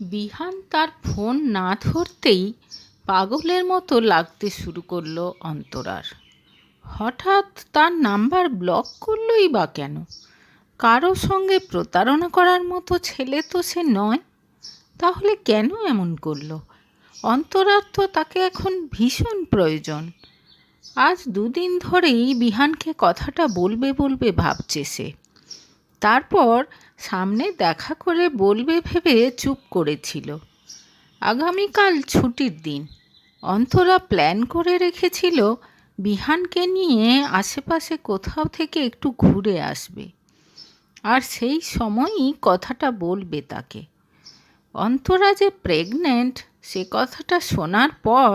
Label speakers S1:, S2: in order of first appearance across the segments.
S1: বিহান তার ফোন না ধরতেই পাগলের মতো লাগতে শুরু করলো অন্তরার। হঠাৎ তার নাম্বার ব্লক করলই বা কেন? কারো সঙ্গে প্রতারণা করার মতো ছেলে তো সে নয়। তাহলে কেন এমন করলো? অন্তরার তো তাকে এখন ভীষণ প্রয়োজন। আজ দুদিন ধরেই বিহানকে কথাটা বলবে বলবে ভাবছে সে। তারপর সামনে দেখা করে বলবে ভেবে চুপ করেছিল। আগামীকাল ছুটির দিন। অন্তরা প্ল্যান করে রেখেছিল বিহানকে নিয়ে আশেপাশে কোথাও থেকে একটু ঘুরে আসবে, আর সেই সময়ই কথাটা বলবে তাকে। অন্তরা যে প্রেগন্যান্ট সে কথাটা শোনার পর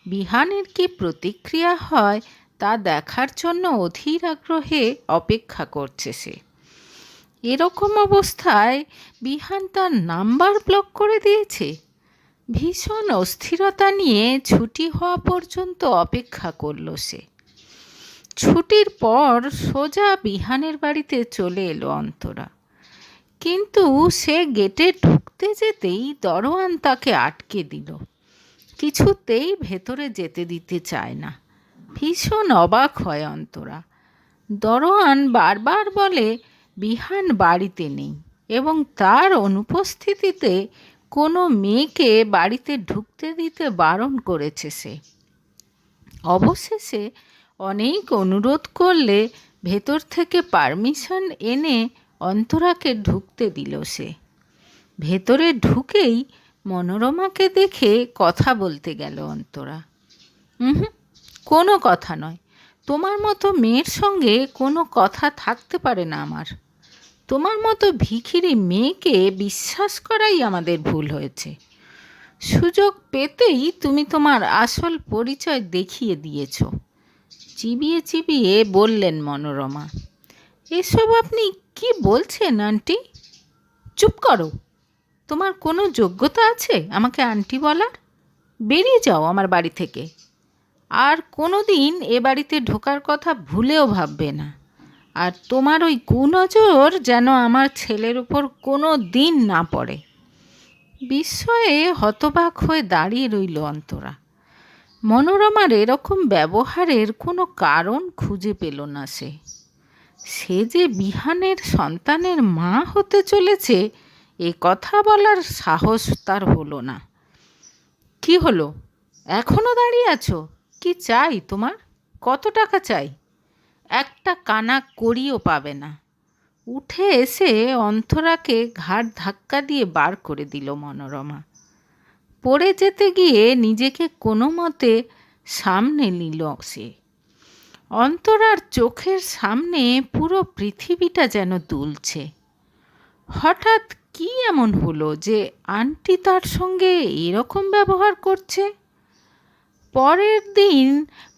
S1: বিহানের কি প্রতিক্রিয়া হয় তা দেখার জন্য অধীর আগ্রহে অপেক্ষা করছে সে। এরকম অবস্থায় বিহান তার নাম্বার ব্লক করে দিয়েছে। ভীষণ অস্থিরতা নিয়ে ছুটি হওয়া পর্যন্ত অপেক্ষা করল সে। ছুটির পর সোজা বিহানের বাড়িতে চলে এলো অন্তরা। কিন্তু সে গেটে ঢুকতে যেতেই দরোয়ান তাকে আটকে দিল। কিছুতেই ভেতরে যেতে দিতে চায় না। ভীষণ অবাক হয় অন্তরা। দরোয়ান বারবার বলে বিহান বাড়িতে নেই এবং তার অনুপস্থিতিতে কোনো মেয়েকে বাড়িতে ঢুকতে দিতে বারণ করেছে সে। অবশেষে অনেক অনুরোধ করলে ভেতর থেকে পারমিশন এনে অন্তরাকে ঢুকতে দিল সে। ভেতরে ঢুকেই মনোরমাকে দেখে কথা বলতে গেল অন্তরা। কোনো কথা নয়, তোমার মতো মেয়ের সঙ্গে কোনো কথা থাকতে পারে না আমার। তোমার মতো ভিখিরি মেয়েকে বিশ্বাস করাই আমাদের ভুল হয়েছে। সুযোগ পেতেই তুমি তোমার আসল পরিচয় দেখিয়ে দিয়েছ, চিবিয়ে চিবিয়ে বললেন মনোরমা। এসব আপনি কি বলছেন আন্টি? চুপ করো। তোমার কোনো যোগ্যতা আছে আমাকে আন্টি বলার? বেরিয়ে যাও আমার বাড়ি থেকে। আর কোনো দিন এ বাড়িতে ঢোকার কথা ভুলেও ভাববে না। আর তোমার ওই কুনজর যেন আমার ছেলের উপর কোনো দিন না পড়ে। বিস্ময়ে হতবাক হয়ে দাঁড়িয়ে রইল অন্তরা। মনোরমার এরকম ব্যবহারের কোনো কারণ খুঁজে পেল না সে। সে যে বিহানের সন্তানের মা হতে চলেছে এ কথা বলার সাহস তার হলো না। কি হলো, এখনো দাঁড়িয়ে আছো? কি চাই তোমার? কত টাকা চাই? একটা কানা কড়িও পাবে না। উঠে এসে অন্তরাকে ঘাড় ধাক্কা দিয়ে বার করে দিল মনোরমা। পড়ে যেতে গিয়ে নিজেকে কোনো মতে সামনে নিল সে। অন্তরার চোখের সামনে পুরো পৃথিবীটা যেন দুলছে। হঠাৎ কি এমন হলো যে আন্টি তার সঙ্গে এরকম ব্যবহার করছে? পরের দিন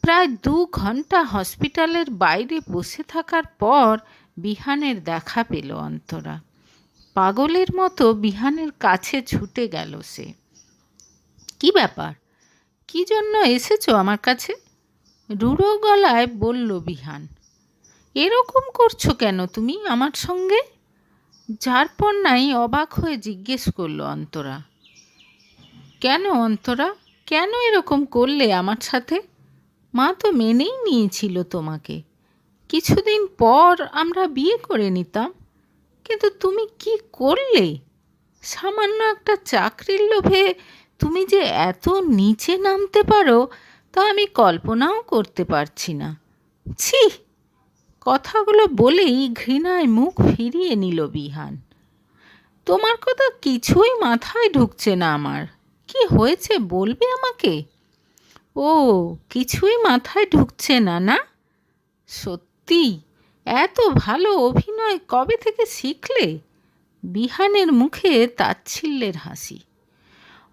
S1: প্রায় 2 ঘন্টা হসপিটালের বাইরে বসে থাকার পর বিহানের দেখা পেল অন্তরা। পাগলের মতো বিহানের কাছে ছুটে গেল সে। কি ব্যাপার? কি জন্য এসেছো আমার কাছে? রূঢ় গলায় বলল বিহান। এরকম করছো কেন তুমি আমার সঙ্গে? ঝাড়পন্নাই অবাক হয়ে জিজ্ঞেস করলো অন্তরা। কেন অন্তরা, কেন এরকম করলে আমার সাথে? মা তো মেনেই নিয়েছিল তোমাকে। কিছুদিন পর আমরা বিয়ে করে নিতাম। কিন্তু তুমি কি করলে? সামান্য একটা চাকরির লোভে তুমি যে এত নিচে নামতে পারো তা আমি কল্পনাও করতে পারছি না। ছি! কথাগুলো বলেই ঘৃণায় মুখ ফিরিয়ে নিল বিহান। তোমার কথা কিছুই মাথায় ঢুকছে না আমার। কি হয়েছে বলবে আমাকে? ও, কিছুই মাথায় ঢুকছে না, না? সত্যি? এত ভালো অভিনয় কবে থেকে শিখলে? বিহানের মুখে তাচ্ছিল্যের হাসি।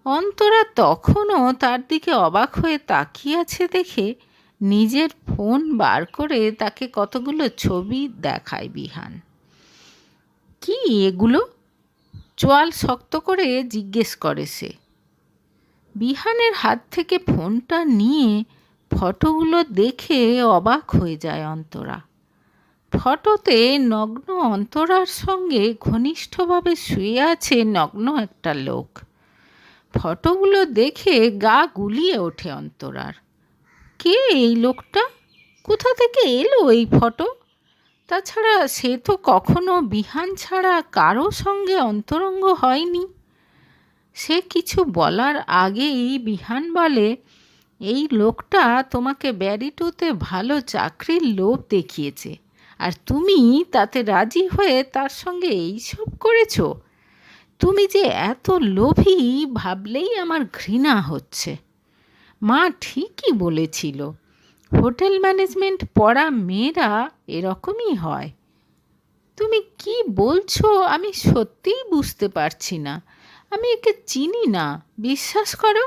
S1: অন্তরা তখনও তার দিকে অবাক হয়ে তাকিয়ে আছে দেখে নিজের ফোন বার করে তাকে কতগুলো ছবি দেখায় বিহান। কি এগুলো? চোয়াল শক্ত করে জিজ্ঞেস করে সে। বিহানের হাত থেকে ফোনটা নিয়ে ফটোগুলো দেখে অবাক হয়ে যায় অন্তরা। ফটোতে নগ্ন অন্তরার সঙ্গে ঘনিষ্ঠভাবে শুয়ে আছে নগ্ন একটা লোক। ফটোগুলো দেখে গা গুলিয়ে ওঠে অন্তরার। কে এই লোকটা? কোথা থেকে এলো এই ফটো? তাছাড়া সে তো কখনো বিহান ছাড়া কারো সঙ্গে অন্তরঙ্গ হয়নি। সে কিছু বলার আগেই বিহান বলে, এই লোকটা তোমাকে ব্যারিটোতে ভালো চাকরির লোভ দেখিয়েছে, আর তুমি তাতে রাজি হয়ে তার সঙ্গে এইসব করেছো। তুমি যে এত লোভী ভাবলেই আমার ঘৃণা হচ্ছে। মা ঠিকই বলেছিল, হোটেল ম্যানেজমেন্ট পড়া মেয়েরা এরকমই হয়। তুমি কি বলছো আমি সত্যিই বুঝতে পারছি না। আমি একে চিনি না, বিশ্বাস করো।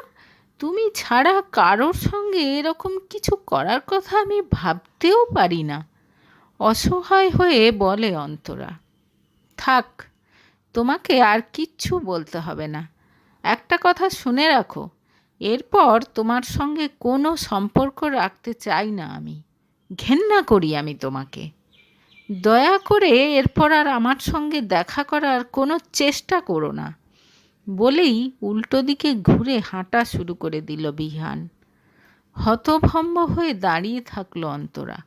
S1: তুমি ছাড়া কারোর সঙ্গে এরকম কিছু করার কথা আমি ভাবতেও পারি না, অসহায় হয়ে বলে অন্তরা। থাক, তোমাকে আর কিচ্ছু বলতে হবে না। একটা কথা শুনে রাখো, এরপর তোমার সঙ্গে কোনো সম্পর্ক রাখতে চাই না আমি। ঘেন্না করি আমি তোমাকে। দয়া করে এরপর আর আমার সঙ্গে দেখা করার কোনো চেষ্টা করো না। বলেই উল্টো দিকে ঘুরে হাঁটা শুরু করে দিল বিহান। হতভম্ব হয়ে দাঁড়িয়ে থাকলো অন্তরা।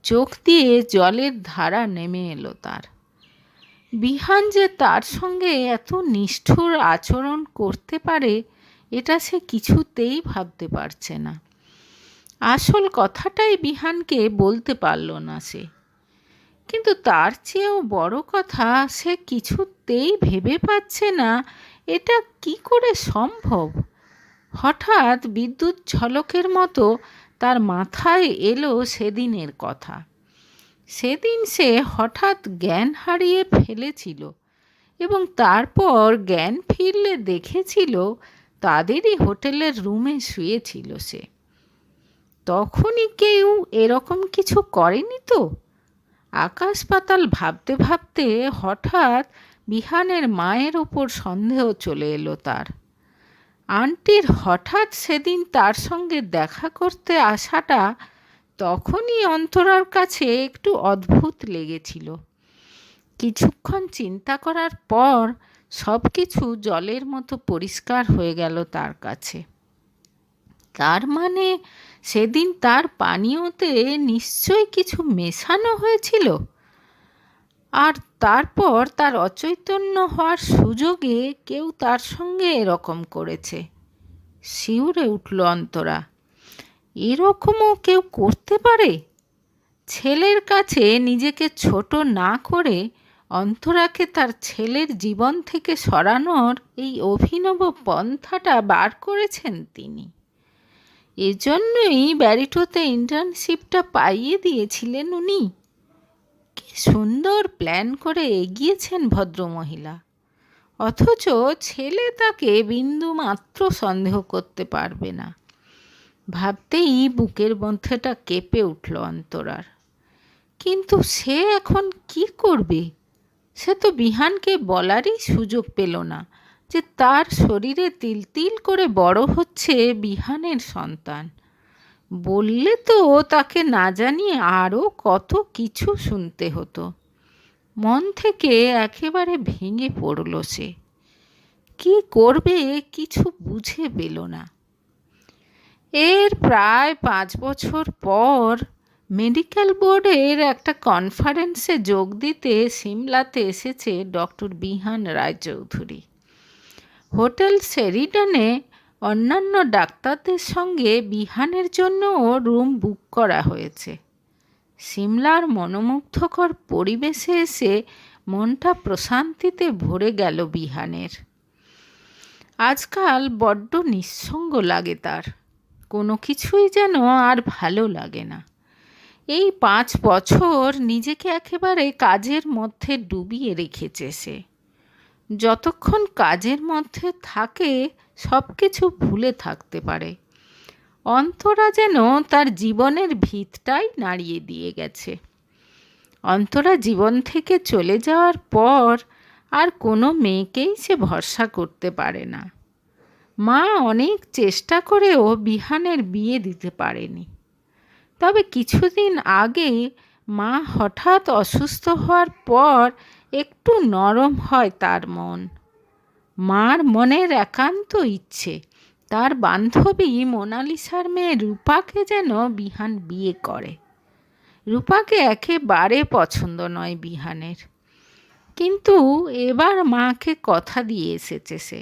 S1: চোখ দিয়ে জলের ধারা নেমে এলো তার। বিহান যে তার সঙ্গে এত নিষ্ঠুর আচরণ করতে পারে এটা সে কিছুতেই ভাবতে পারছে না। আসল কথাটাই বিহানকে বলতে পারল না সে। কিন্তু তার চেয়েও বড় কথা, সে কিছুতেই ভেবে পাচ্ছে না এটা কি করে সম্ভব। হঠাৎ বিদ্যুৎ ঝলকের মতো তার মাথায় এলো সেদিনের কথা। সেদিন সে হঠাৎ জ্ঞান হারিয়ে ফেলেছিল এবং তারপর জ্ঞান ফিরলে দেখেছিল তাদেরই হোটেলের রুমে শুয়েছিল সে। তখনই কেউ এরকম কিছু করেনি তো? আকাশ পাতাল ভাবতে ভাবতে হঠাৎ বিহানের মায়ের ওপর সন্দেহ চলে এলো তার। আন্টির হঠাৎ সেদিন তার সঙ্গে দেখা করতে আসাটা তখনই অন্তরার কাছে একটু অদ্ভুত লেগেছিল। কিছুক্ষণ চিন্তা করার পর সব কিছু জলের মতো পরিষ্কার হয়ে গেল তার কাছে। তার মানে সেদিন তার পানীয়তে নিশ্চয়ই কিছু মেশানো হয়েছিল, আর তারপর তার অচৈতন্য হওয়ার সুযোগে কেউ তার সঙ্গে এরকম করেছে। শিউরে উঠল অন্তরা। এরকমও কেউ করতে পারে? ছেলের কাছে নিজেকে ছোট না করে অন্তরাকে তার ছেলের জীবন থেকে সরানোর এই অভিনব পন্থাটা বার করেছেন তিনি। এজন্যই ব্যারিটোতে ইন্টার্নশিপটা পাইয়ে দিয়েছিলেন উনি। কি সুন্দর প্ল্যান করে এগিয়েছেন ভদ্রমহিলা, অথচ ছেলে তাকে বিন্দু মাত্র সন্দেহ করতে পারবে না। ভাবতেই বুকের মধ্যেটা কেঁপে উঠল অন্তরার। কিন্তু সে এখন কি করবে? সে তো বিহানকে বলারই সুযোগ পেল না যে তার শরীরে তিল তিল করে বড় হচ্ছে বিহানের সন্তান। বললে তো তাকে না জানিয়ে আরও কত কিছু শুনতে হতো। মন থেকে একেবারে ভেঙে পড়ল সে। কি করবে কিছু বুঝে পেল না। এর প্রায় 5 বছর পর মেডিকেল বোর্ডের একটা কনফারেন্সে যোগ দিতে সিমলাতে এসেছে ডক্টর বিহান রায়চৌধুরী। হোটেল শেরিডনে অন্যান্য ডাক্তারদের সঙ্গে বিহানের জন্যও রুম বুক করা হয়েছে। সিমলার মনোমুগ্ধকর পরিবেশে এসে মনটা প্রশান্তিতে ভরে গেল বিহানের। আজকাল বড্ড নিঃসঙ্গ লাগে তার, কোনো কিছুই যেন আর ভালো লাগে না। এই 5 বছর নিজেকে একেবারে কাজের মধ্যে ডুবিয়ে রেখেছে সে। যতক্ষণ কাজের মধ্যে থাকে সব কিছু ভুলে থাকতে পারে। অন্তরা যেন তার জীবনের ভিতটাই নাড়িয়ে দিয়ে গেছে। অন্তরা জীবন থেকে চলে যাওয়ার পর আর কোনো মেয়েকেই সে ভরসা করতে পারে না। মা অনেক চেষ্টা করেও বিহানের বিয়ে দিতে পারেনি। তবে কিছুদিন আগে মা হঠাৎ অসুস্থ হওয়ার পর একটু নরম হয় তার মন। মার মনের একান্ত ইচ্ছে তার বান্ধবী মোনালিসার মেয়ে রূপাকে যেন বিহান বিয়ে করে। রূপাকে একেবারে পছন্দ নয় বিহানের, কিন্তু এবার মাকে কথা দিয়ে এসেছে সে।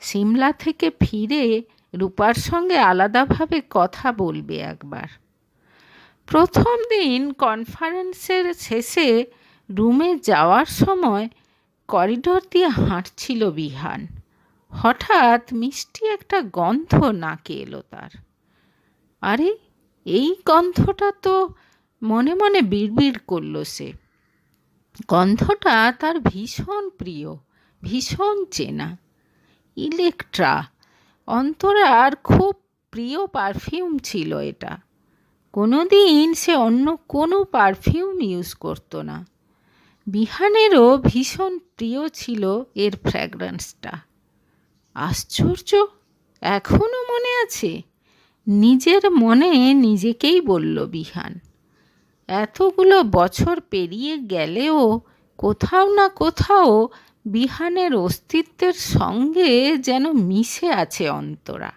S1: সিমলা থেকে ফিরে রূপার সঙ্গে আলাদাভাবে কথা বলবে একবার। প্রথম দিন কনফারেন্সের শেষে রুমে যাওয়ার সময় করিডোর দিয়ে হাঁটছিল বিহান। হঠাৎ মিষ্টি একটা গন্ধ নাকে এলো তার। আরে, এই গন্ধটা তো, মনে মনে বিড়বিড় করল সে। গন্ধটা তার ভীষণ প্রিয়, ভীষণ চেনা। ইলেকট্রা, অন্তরার খুব প্রিয় পারফিউম ছিল এটা। কোনোদিন সে অন্য কোনো পারফিউম ইউজ করতো না। বিহানেরও ভীষণ প্রিয় ছিল এর ফ্র্যাগ্রেন্সটা। আশ্চর্য, এখনও মনে আছে? নিজের মনে নিজেকেই বলল বিহান। এতগুলো বছর পেরিয়ে গেলেও কোথাও না কোথাও বিহানের অস্তিত্বের সঙ্গে যেন মিশে আছে অন্তরা।